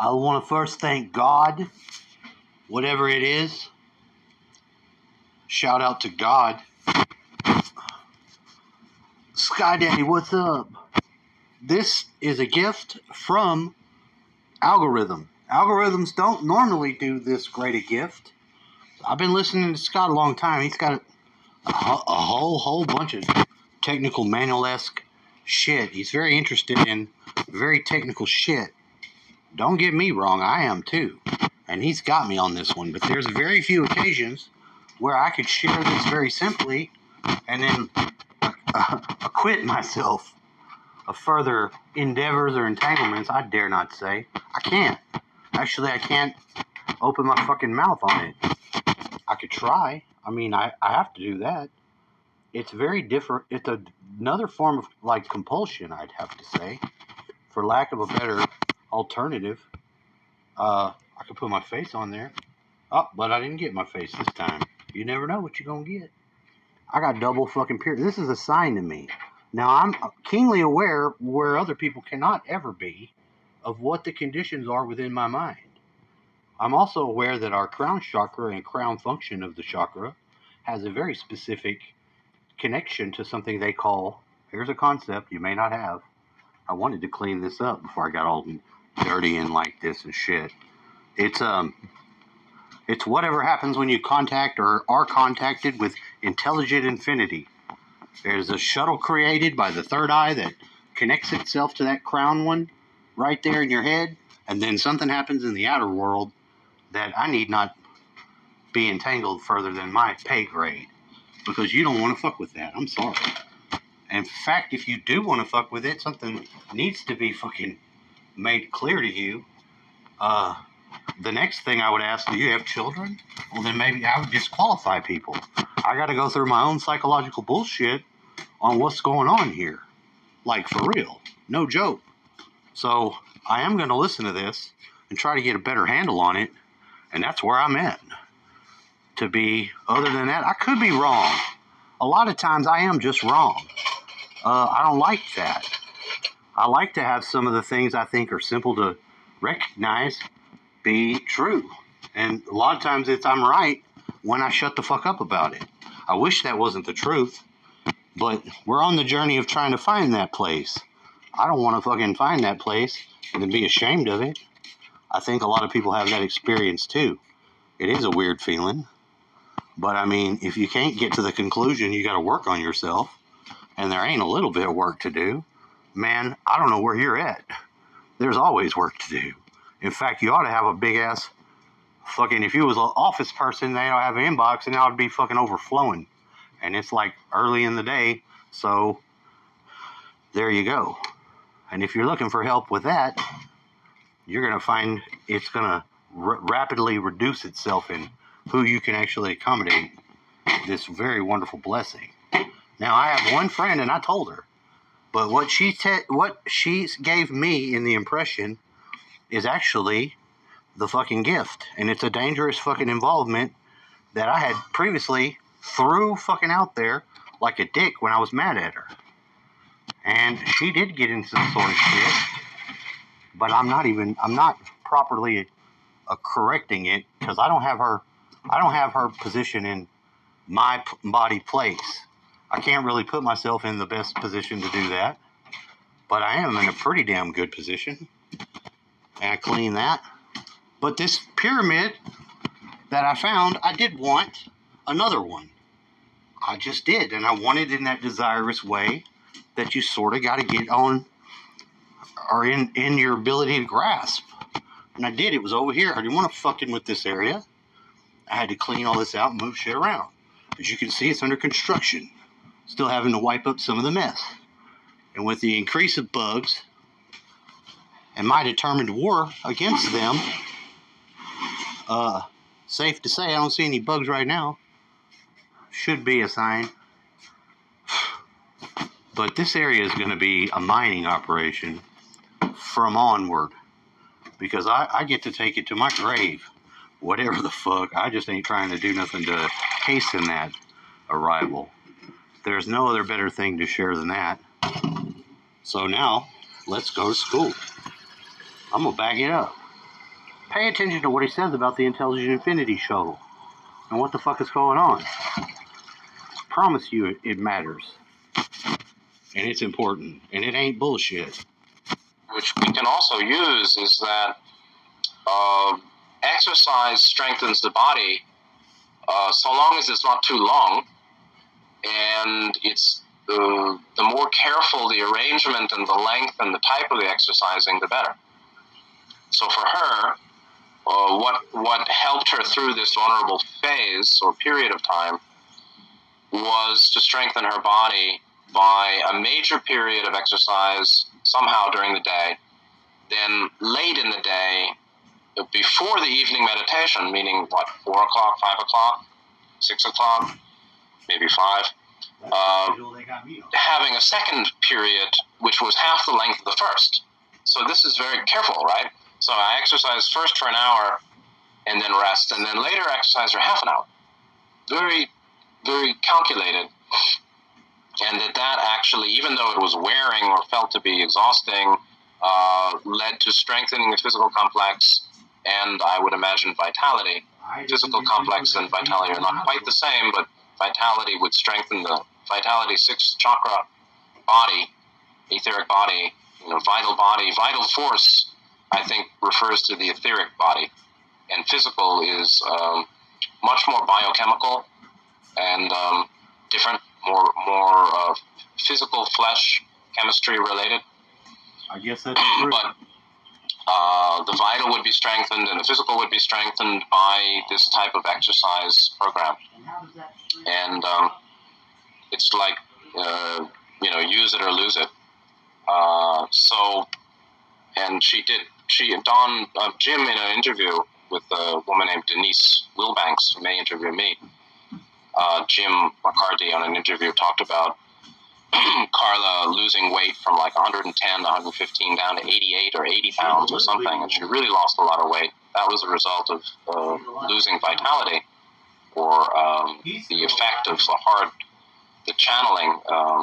I want to first thank God, whatever it is. Shout out to God. Sky Daddy, what's up? This is a gift from Algorithm. Algorithms don't normally do this great a gift. I've been listening to Scott a long time. He's got a whole bunch of technical manual-esque shit. He's very interested in very technical shit. Don't get me wrong, I am too. And he's got me on this one. But there's very few occasions where I could share this very simply and then acquit myself of further endeavors or entanglements. I dare not say. I can't. Actually, I can't open my fucking mouth on it. I could try. I mean, I have to do that. It's very different. It's another form of, like, compulsion, I'd have to say. For lack of a better alternative. I could put my face on there. Oh, but I didn't get my face this time. You never know what you're going to get. I got double fucking period. This is a sign to me. Now, I'm keenly aware, where other people cannot ever be, of what the conditions are within my mind. I'm also aware that our crown chakra and crown function of the chakra has a very specific connection to something they call, here's a concept you may not have. I wanted to clean this up before I got all dirty and like this and shit. It's whatever happens when you contact or are contacted with intelligent infinity. There's a shuttle created by the third eye that connects itself to that crown one right there in your head, and then something happens in the outer world that I need not be entangled further than my pay grade, because you don't want to fuck with that. I'm sorry. In fact, if you do want to fuck with it, something needs to be fucking made clear to you. The next thing I would ask, do you have children? Well, then maybe I would disqualify people. I got to go through my own psychological bullshit on what's going on here. Like, for real. No joke. So, I am going to listen to this and try to get a better handle on it. And that's where I'm at. To be, other than that, I could be wrong. A lot of times I am just wrong. I don't like that. I like to have some of the things I think are simple to recognize be true. And a lot of times I'm right when I shut the fuck up about it. I wish that wasn't the truth, but we're on the journey of trying to find that place. I don't want to fucking find that place and then be ashamed of it. I think a lot of people have that experience too. It is a weird feeling. But I mean, if you can't get to the conclusion, you got to work on yourself. And there ain't a little bit of work to do. Man, I don't know where you're at. There's always work to do. In fact, you ought to have a big ass fucking, if you was an office person, they don't have an inbox and it would be fucking overflowing. And it's like early in the day. So there you go. And if you're looking for help with that, you're going to find it's going to rapidly reduce itself in who you can actually accommodate this very wonderful blessing. Now, I have one friend, and I told her, but what she gave me in the impression is actually the fucking gift, and it's a dangerous fucking involvement that I had previously threw fucking out there like a dick when I was mad at her. And she did get into some sort of shit, but I'm not properly correcting it, because I don't have her position in my body place. I can't really put myself in the best position to do that, but I am in a pretty damn good position, and I clean that. But this pyramid that I found, I did want another one. I just did, and I wanted in that desirous way that you sort of got to get on, or in your ability to grasp. And I did. It was over here. I didn't want to fucking with this area. I had to clean all this out and move shit around. As you can see, it's under construction. Still having to wipe up some of the mess. And with the increase of bugs and my determined war against them, safe to say I don't see any bugs right now. Should be a sign. But this area is going to be a mining operation from onward. Because I get to take it to my grave. Whatever the fuck. I just ain't trying to do nothing to hasten that arrival. There's no other better thing to share than that. So now, let's go to school. I'm going to back it up. Pay attention to what he says about the Intelligent Infinity Shuttle and what the fuck is going on. I promise you it matters. And it's important. And it ain't bullshit. Which we can also use is that exercise strengthens the body so long as it's not too long, and it's the more careful the arrangement and the length and the type of the exercising, the better. So for her, what helped her through this vulnerable phase or period of time was to strengthen her body by a major period of exercise somehow during the day, then late in the day, before the evening meditation, meaning 4 o'clock, 5 o'clock, 6 o'clock, maybe 5, having a second period which was half the length of the first. So this is very careful, right? So I exercise first for an hour and then rest, and then later exercise for half an hour. Very, very calculated. And that actually, even though it was wearing or felt to be exhausting, led to strengthening the physical complex and, I would imagine, vitality. Physical complex and vitality are not quite the same, but vitality would strengthen the vitality 6 chakra body, etheric body, vital body. Vital force, I think, refers to the etheric body, and physical is much more biochemical and different, more physical flesh chemistry related. I guess that's true. But the vital would be strengthened and the physical would be strengthened by this type of exercise program. And it's like, use it or lose it. And Jim, in an interview with a woman named Denise Wilbanks, who may interview me, Jim McCarthy on an interview talked about Carla losing weight from like 110 to 115 down to 88 or 80 pounds or something, and she really lost a lot of weight. That was a result of losing vitality, or the effect of the channeling,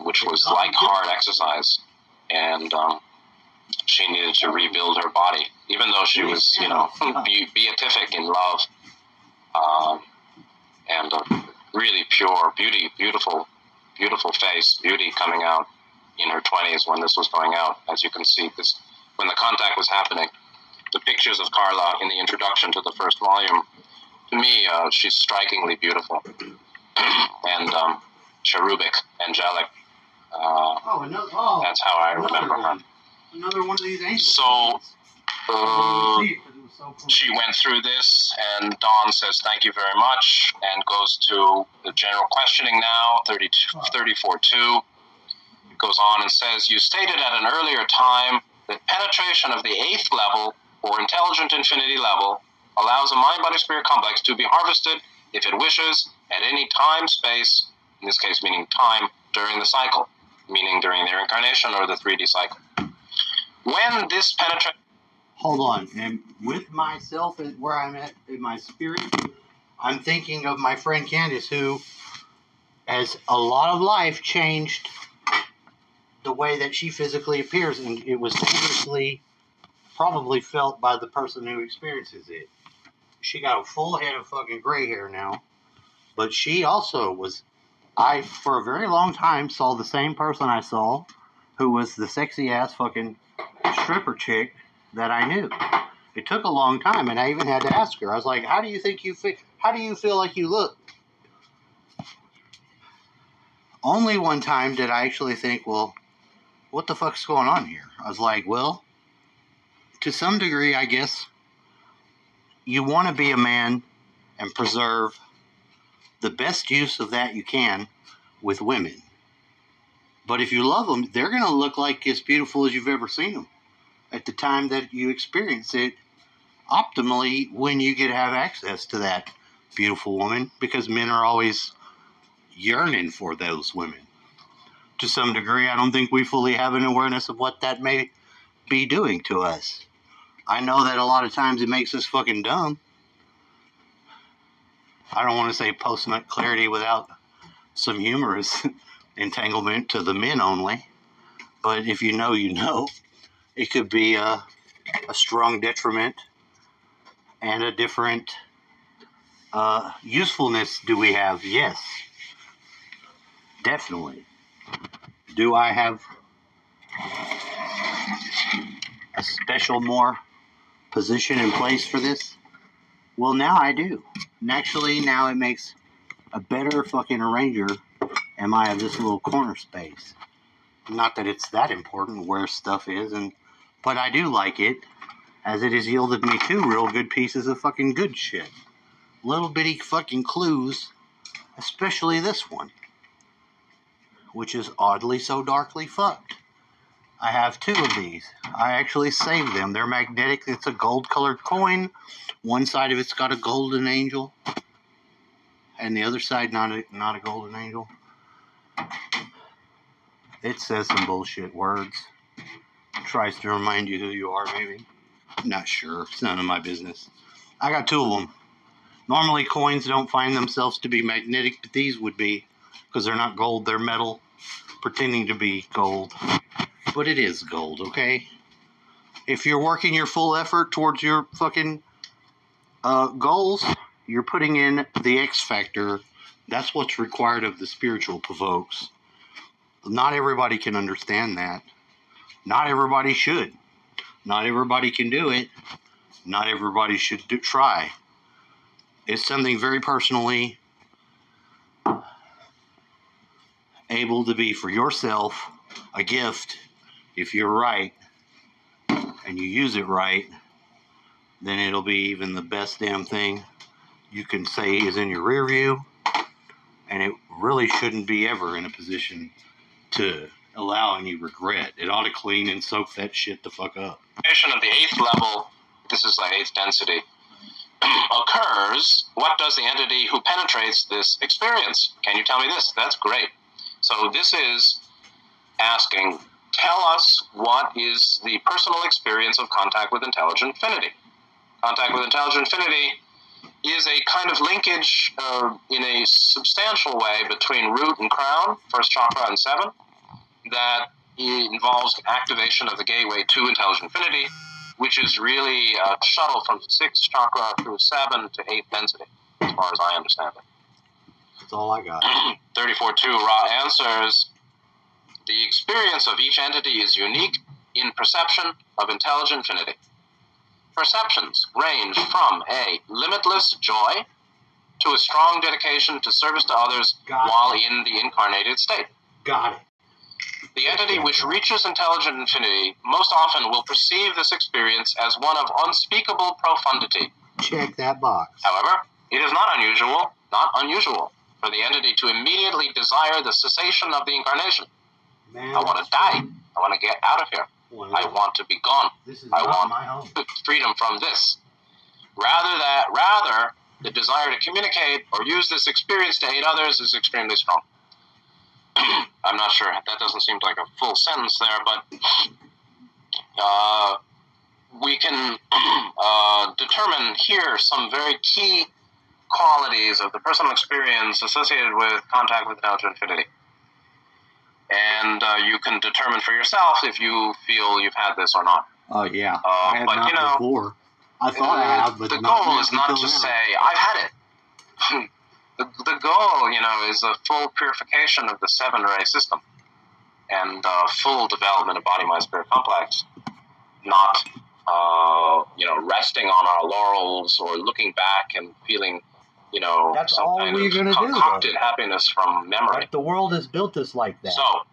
which was like hard exercise, and she needed to rebuild her body, even though she was, beatific in love, and really pure beauty, beautiful face, beauty coming out in her 20s when this was going out. As you can see, when the contact was happening, the pictures of Carla in the introduction to the first volume, to me, she's strikingly beautiful and cherubic, angelic. That's how I remember her. Another one of these angels. So she went through this, and Dawn says thank you very much, and goes to the general questioning now, 34.2. It goes on and says, you stated at an earlier time that penetration of the 8th level, or intelligent infinity level, allows a mind-body-spirit complex to be harvested, if it wishes, at any time, space, in this case meaning time, during the cycle, meaning during their incarnation or the 3D cycle. When this penetration... Hold on, and with myself, where I'm at in my spirit, I'm thinking of my friend Candace, who has a lot of life changed the way that she physically appears, and it was dangerously probably felt by the person who experiences it. She got a full head of fucking gray hair now, but she also was... I, for a very long time, saw the same person I saw, who was the sexy-ass fucking stripper chick that I knew. It took a long time, and I even had to ask her. I was like, how do you feel like you look? Only one time did I actually think, well, what the fuck's going on here? I was like, well, to some degree, I guess, you want to be a man and preserve the best use of that you can with women. But if you love them, they're going to look like as beautiful as you've ever seen them at the time that you experience it optimally, when you get to have access to that beautiful woman, because men are always yearning for those women. To some degree, I don't think we fully have an awareness of what that may be doing to us. I know that a lot of times it makes us fucking dumb. I don't want to say post-nut clarity without some humorous entanglement to the men only. But if you know, you know. It could be a strong detriment and a different usefulness do we have? Yes, definitely. Do I have a special more position in place for this? Well, now I do. And actually, now it makes a better fucking arranger, and I have this little corner space. Not that it's that important where stuff is, but I do like it, as it has yielded me 2 real good pieces of fucking good shit. Little bitty fucking clues, especially this one, which is oddly so darkly fucked. I have 2 of these. I actually saved them. They're magnetic. It's a gold-colored coin. One side of it's got a golden angel, and the other side not a golden angel. It says some bullshit words. Tries to remind you who you are, maybe. Not sure. It's none of my business. I got 2 of them. Normally, coins don't find themselves to be magnetic, but these would be, because they're not gold, they're metal, pretending to be gold. But it is gold, okay? If you're working your full effort towards your fucking goals, you're putting in the X factor. That's what's required of the spiritual folks. Not everybody can understand that. Not everybody should. Not everybody can do it. Not everybody should try. It's something very personally able to be for yourself a gift. If you're right and you use it right, then it'll be even the best damn thing you can say is in your rear view, and it really shouldn't be ever in a position to allow any regret. It ought to clean and soak that shit the fuck up. Of the 8th level, this is like 8th density, occurs, what does the entity who penetrates this experience? Can you tell me this? That's great. So this is asking, tell us what is the personal experience of contact with intelligent infinity. Contact with intelligent infinity is a kind of linkage in a substantial way between root and crown, first chakra and 7, that involves activation of the gateway to intelligent infinity, which is really a shuttle from 6th chakra through 7 to 8th density, as far as I understand it. That's all I got. 34.2 raw answers. The experience of each entity is unique in perception of intelligent infinity. Perceptions range from a limitless joy to a strong dedication to service to others while in the incarnated state. Got it. The entity which reaches intelligent infinity most often will perceive this experience as one of unspeakable profundity. Check that box. However, it is not unusual for the entity to immediately desire the cessation of the incarnation. Man, I want to die. I want to get out of here. I want to be gone. This is I not want my home. freedom from this. Rather, the desire to communicate or use this experience to aid others is extremely strong. I'm not sure. That doesn't seem like a full sentence there, but we can determine here some very key qualities of the personal experience associated with contact with intelligent infinity. And you can determine for yourself if you feel you've had this or not. Oh, yeah. I have but, not before. I thought I have, but the not goal is not to now. say, I've had it. The goal, is a full purification of the 7-ray system and full development of body, mind, spirit complex, not, resting on our laurels or looking back and feeling, That's some all kind we're of gonna do, concocted though. happiness from memory. Like the world has built us like that. So,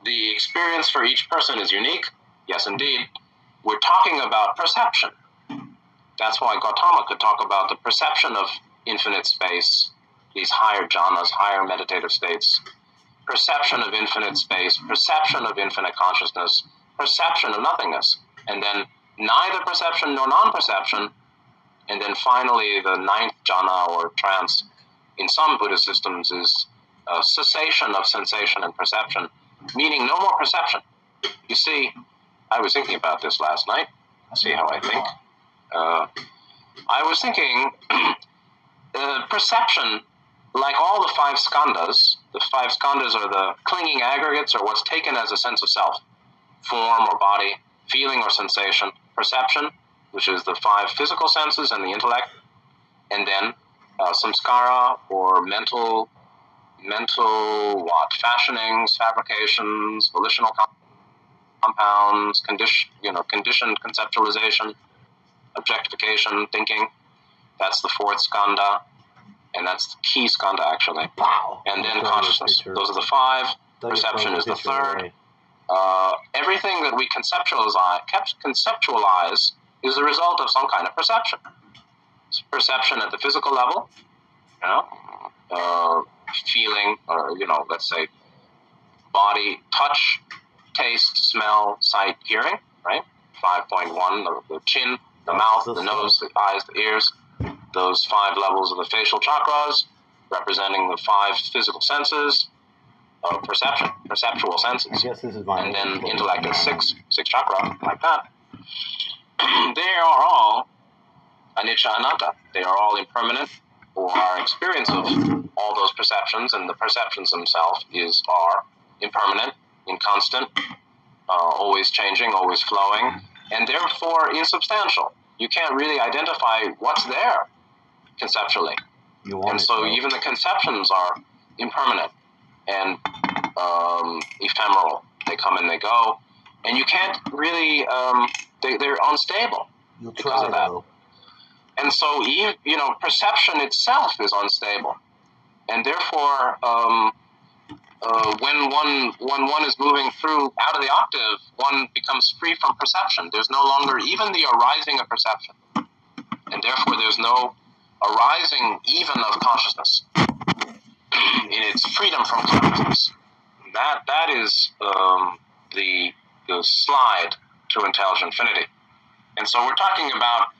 the experience for each person is unique. Yes, indeed. We're talking about perception. That's why Gautama could talk about the perception of infinite space, these higher jhanas, higher meditative states, perception of infinite space, perception of infinite consciousness, perception of nothingness, and then neither perception nor non-perception, and then finally the 9th jhana or trance in some Buddhist systems is a cessation of sensation and perception, meaning no more perception. You see, I was thinking about this last night. See how I think. I was thinking perception, like all the 5 skandhas, the 5 skandhas are the clinging aggregates or what's taken as a sense of self, form or body, feeling or sensation, perception, which is the 5 physical senses and the intellect, and then samskara, or mental what? Fashionings, fabrications, volitional compounds, conditioned conceptualization, objectification, thinking. That's the 4th skandha, and that's the key skandha, actually. Wow. And then consciousness. Those are the 5. Perception is the 3rd. Everything that we conceptualize is the result of some kind of perception. It's perception at the physical level, feeling, or let's say body, touch, taste, smell, sight, hearing, right? 5.1, the chin, the mouth, the nose, the eyes, the ears. Those 5 levels of the facial chakras, representing the 5 physical senses of perception, perceptual senses. I guess this is my and then intellect is 6 chakra, like that. They are all anicca anatta. They are all impermanent, or our experience of all those perceptions, and the perceptions themselves are impermanent, inconstant, always changing, always flowing, and therefore insubstantial. You can't really identify what's there conceptually. And so even the conceptions are impermanent and ephemeral. They come and they go, and you can't really, they're unstable because of that. And so, perception itself is unstable, and therefore, when one is moving through out of the octave, one becomes free from perception. There's no longer even the arising of perception, and therefore there's no arising even of consciousness in its freedom from consciousness. That is the slide to intelligent infinity. And so we're talking about